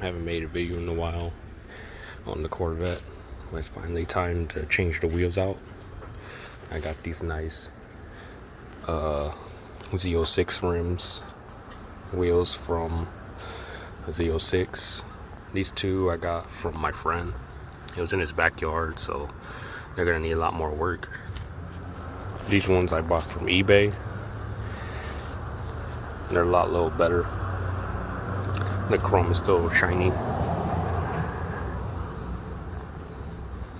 Haven't made a video in a while on the Corvette. It's finally time to change the wheels out. I got these nice Z06 rims wheels from Z06. These two I got from my friend. It was in his backyard, so they're gonna need a lot more work. These ones I bought from eBay. They're a little better. The chrome is still shiny.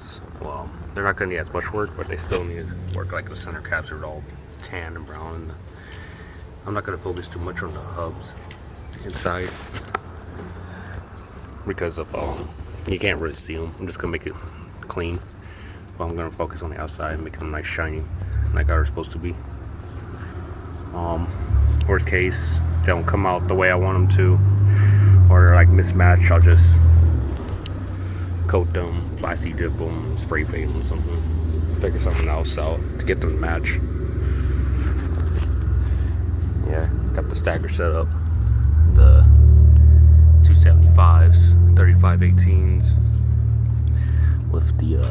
So, well, they're not gonna need as much work, but they still need work. Like the center caps are all tan and brown. I'm not gonna focus too much on the hubs inside because of you can't really see them. I'm just gonna make it clean, but I'm gonna focus on the outside and make them nice shiny like they're supposed to be. Worst case, they don't come out the way I want them to, or they're like mismatched, I'll just coat them, plastic dip them, spray paint them, something, figure something else out to get them to match. Yeah, got the stagger set up, the 275s, 3518s with the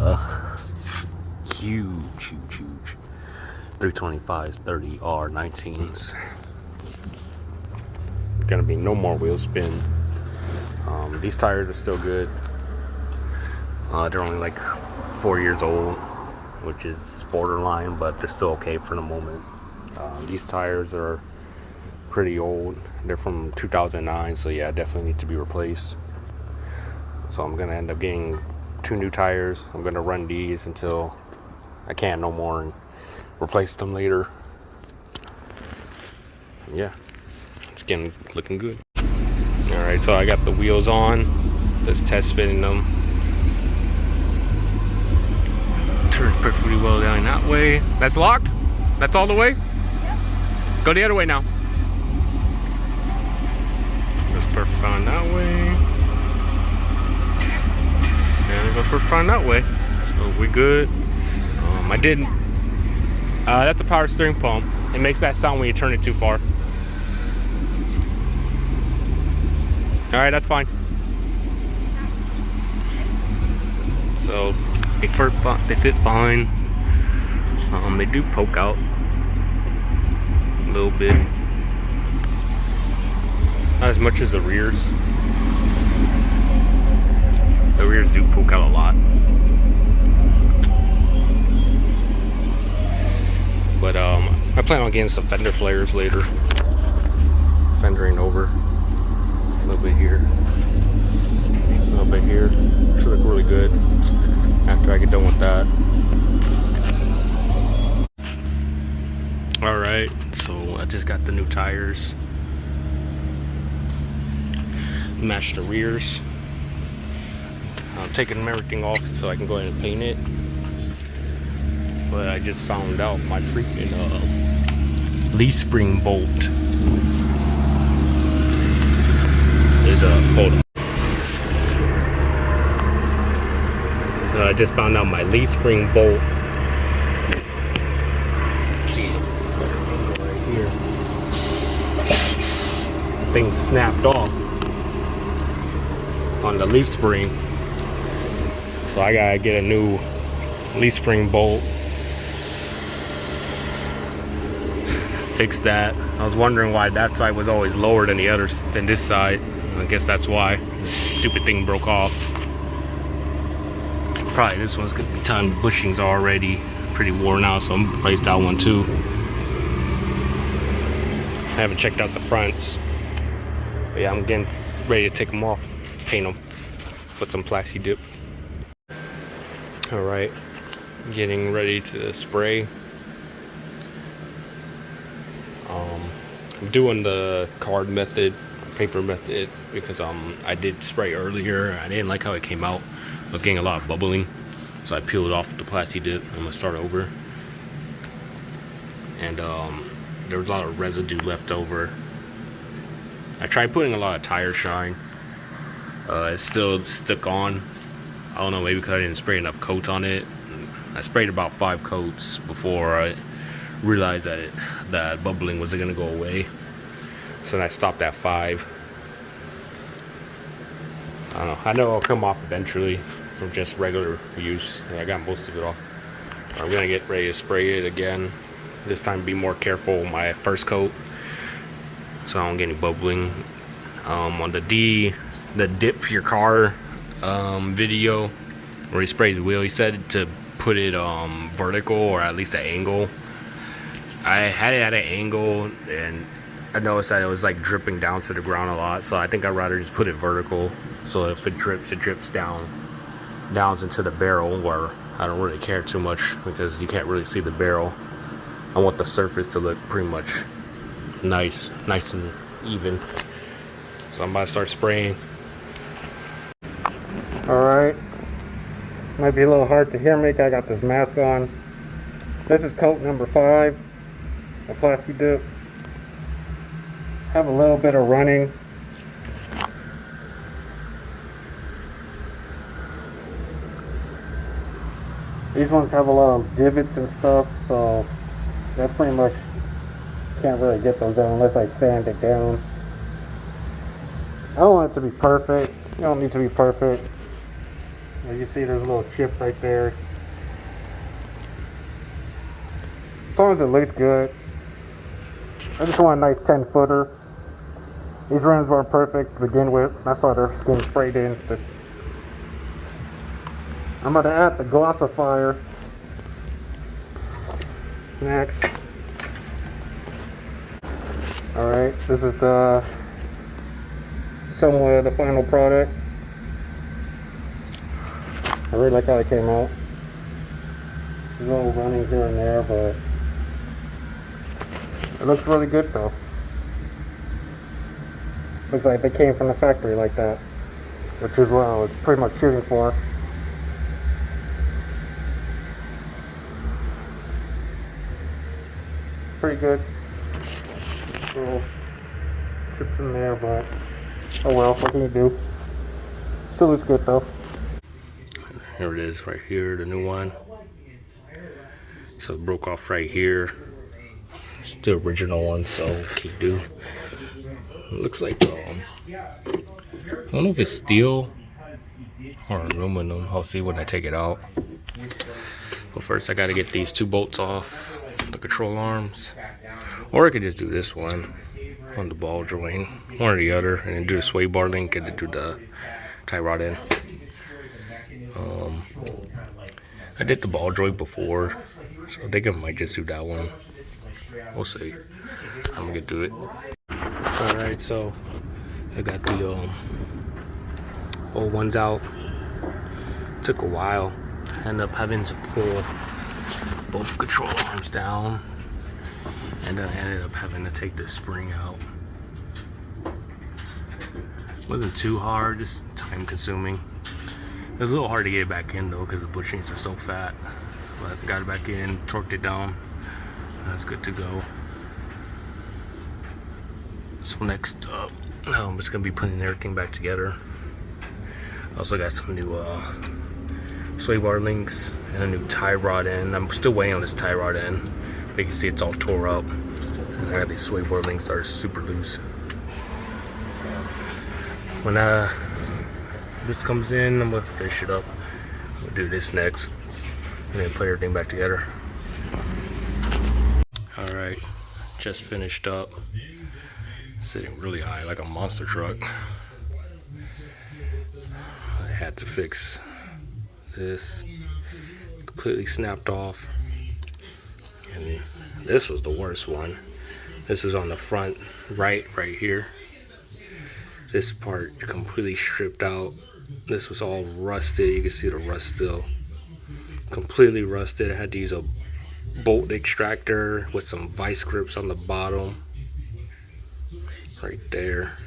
huge 325s, 30R19s. Gonna be no more wheel spin. These tires are still good. They're only like 4 years old, which is borderline, but they're still okay for the moment. These tires are pretty old. They're from 2009, so yeah, definitely need to be replaced. So I'm gonna end up getting 2 new tires. I'm gonna run these until I can't no more and replace them later. Yeah, it's looking good. All right, so I got the wheels on. Just test fitting them. Turns perfectly well down that way. That's locked? That's all the way? Yep. Go the other way now. Goes perfect fine that way. And it goes perfect fine that way. So we good. I didn't. That's the power steering pump. It makes that sound when you turn it too far. All right, that's fine. So they fit fine. They do poke out a little bit, not as much as the rears. The rears do poke out a lot, but I plan on getting some fender flares later. Fendering over. A little bit here, a little bit here. Should look really good after I get done with that. All right, so I just got the new tires. Match the rears. I'm taking everything off so I can go ahead and paint it. But I just found out my freaking leaf spring bolt is hold on. So I just found out my leaf spring bolt. See, better angle right here. Thing snapped off on the leaf spring, so I gotta get a new leaf spring bolt. Fix that. I was wondering why that side was always lower than the others than this side. I guess that's why this stupid thing broke off. Probably this one's gonna be time. The bushings are already pretty worn out, so I'm gonna replace that one too. I haven't checked out the fronts, but yeah, I'm getting ready to take them off, paint them, put some plastic dip. All right, getting ready to spray. I'm doing the card method, paper method, because I did spray earlier. I didn't like how it came out. I was getting a lot of bubbling, so I peeled off the plastic dip. I'm gonna start over. And there was a lot of residue left over. I tried putting a lot of tire shine. It's still stuck on. I don't know, maybe because I didn't spray enough coats on it. I sprayed about 5 coats before I realized that bubbling wasn't gonna go away. So then I stopped at 5. I don't know. I know it'll come off eventually from just regular use. Yeah, I got most of it off. I'm gonna get ready to spray it again. This time be more careful with my first coat so I don't get any bubbling. On the dip your car video where he sprays the wheel, he said to put it vertical or at least an angle. I had it at an angle and I noticed that it was like dripping down to the ground a lot, so I think I'd rather just put it vertical, so if it drips down into the barrel, where I don't really care too much because you can't really see the barrel. I want the surface to look pretty much nice and even. So I'm about to start spraying. Alright, might be a little hard to hear me. I got this mask on. This is coat number 5, a plastic dip. Have a little bit of running. These ones have a lot of divots and stuff, so that's pretty much, can't really get those out unless I sand it down. I don't want it to be perfect. You don't need to be perfect. You see there's a little chip right there. As long as it looks good. I just want a nice 10-footer. These rims weren't perfect to begin with. That's why they're getting sprayed in. I'm going to add the glossifier next. Alright, this is the somewhat of the final product. I really like how it came out. There's a little running here and there, but it looks really good though. Looks like they came from the factory like that, which is what I was pretty much shooting for. Pretty good. Little chips in there, but oh well, what can you do? Still looks good though. Here it is right here, the new one. So it broke off right here. It's the original one, so keep do. It looks like I don't know if it's steel or aluminum. I'll see when I take it out. But first I gotta get these 2 bolts off the control arms. Or I could just do this one on the ball joint, one or the other, and then do the sway bar link and then do the tie rod in. I did the ball joint before, so I think I might just do that one. We'll see. I'm gonna get to it. Alright, so I got the old ones out. Took a while. I ended up having to pull both control arms down, and then I ended up having to take the spring out. Wasn't too hard, just time consuming. It was a little hard to get it back in though because the bushings are so fat. But I got it back in, torqued it down, and that's good to go. So next up, I'm just gonna be putting everything back together. I also got some new sway bar links and a new tie rod end. I'm still waiting on this tie rod end, but you can see it's all tore up. And I got these sway bar links that are super loose. So when this comes in, I'm gonna finish it up. We'll do this next, and then put everything back together. All right, just finished up. Sitting really high like a monster truck. I had to fix this. Completely snapped off, and this was the worst one. This is on the front right here. This part completely stripped out. This was all rusted. You can see the rust still. Completely rusted. I had to use a bolt extractor with some vice grips on the bottom. Right there.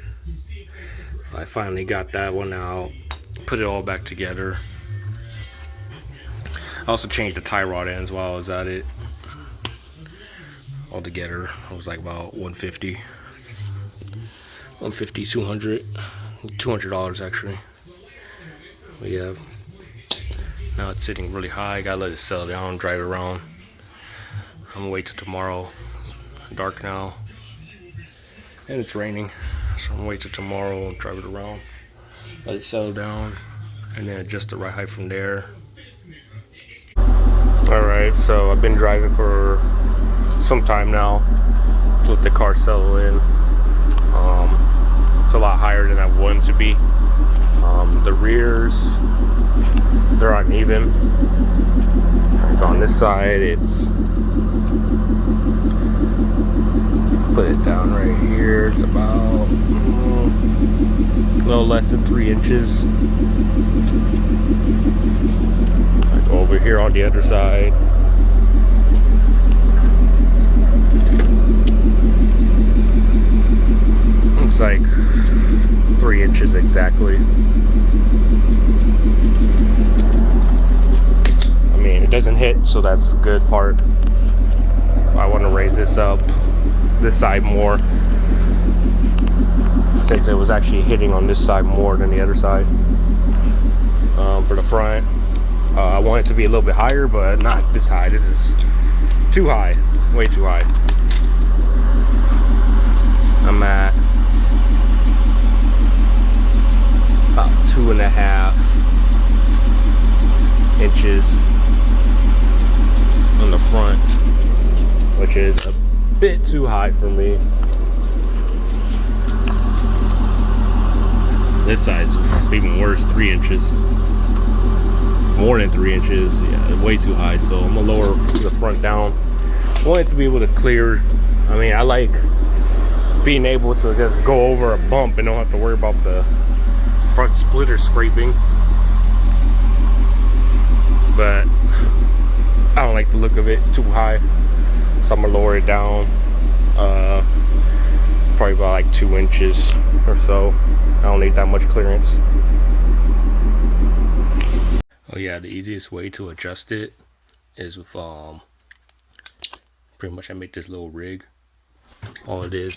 I finally got that one out. Put it all back together. I also changed the tie rod ends while I was at it. Altogether, it was like about $150, $200 actually. But yeah, now it's sitting really high. Gotta let it settle down, drive it around. I'm gonna wait till tomorrow. It's dark now, and it's raining, so I'm gonna wait till tomorrow and drive it around. let it settle down, and then adjust the right height from there. Alright, so I've been driving for some time now to let the car settle in. It's a lot higher than I want it to be. The rears, they're uneven. Like on this side, it's, put it down right here, it's about a little less than 3 inches. Like over here on the other side, it's like 3 inches exactly. I mean, it doesn't hit, so that's the good part. I want to raise this up, this side more, since it was actually hitting on this side more than the other side. For the front, I want it to be a little bit higher, but not this high. This is too high, way too high. I'm at about 2.5 inches on the front, which is a bit too high for me. This side's even worse, 3 inches. More than 3 inches, yeah, way too high. So I'm gonna lower the front down. I want it to be able to clear. I mean, I like being able to just go over a bump and don't have to worry about the front splitter scraping. But I don't like the look of it, it's too high. So I'm gonna lower it down probably about like 2 inches or so. I don't need that much clearance. Oh yeah, the easiest way to adjust it is with pretty much I make this little rig. All it is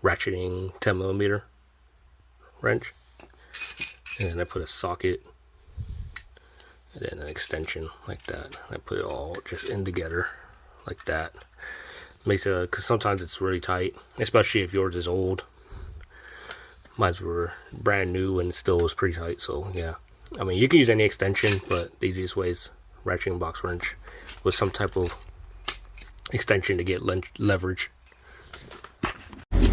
ratcheting 10mm wrench, and then I put a socket and then an extension like that. I put it all just in together like that. Makes it, because sometimes it's really tight, especially if yours is old. Mine were brand new and still was pretty tight. So yeah, I mean, you can use any extension, but the easiest way is ratcheting box wrench with some type of extension to get leverage.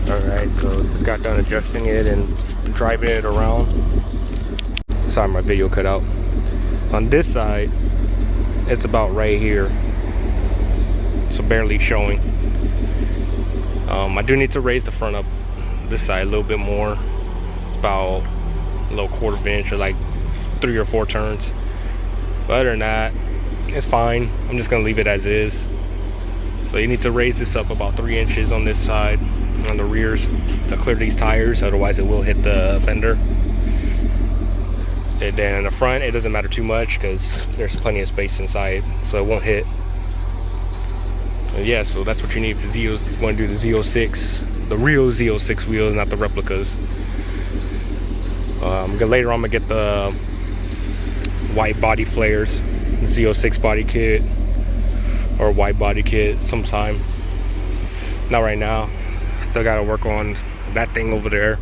Alright, so just got done adjusting it and driving it around. Sorry, my video cut out. On this side, it's about right here, so barely showing. I do need to raise the front up this side a little bit more. It's about a little 1/4 inch or like 3 or 4 turns. But other than that, it's fine. I'm just gonna leave it as is. So you need to raise this up about 3 inches on this side, on the rears, to clear these tires, otherwise it will hit the fender. And then in the front, it doesn't matter too much because there's plenty of space inside, so it won't hit. Yeah, so that's what you need. You want to do the Z06, the real Z06 wheels, not the replicas. Later on, I'm gonna get the white body flares, the Z06 body kit or white body kit sometime. Not right now. Still gotta work on that thing over there.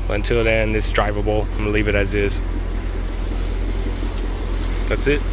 But until then, it's drivable. I'm gonna leave it as is. That's it.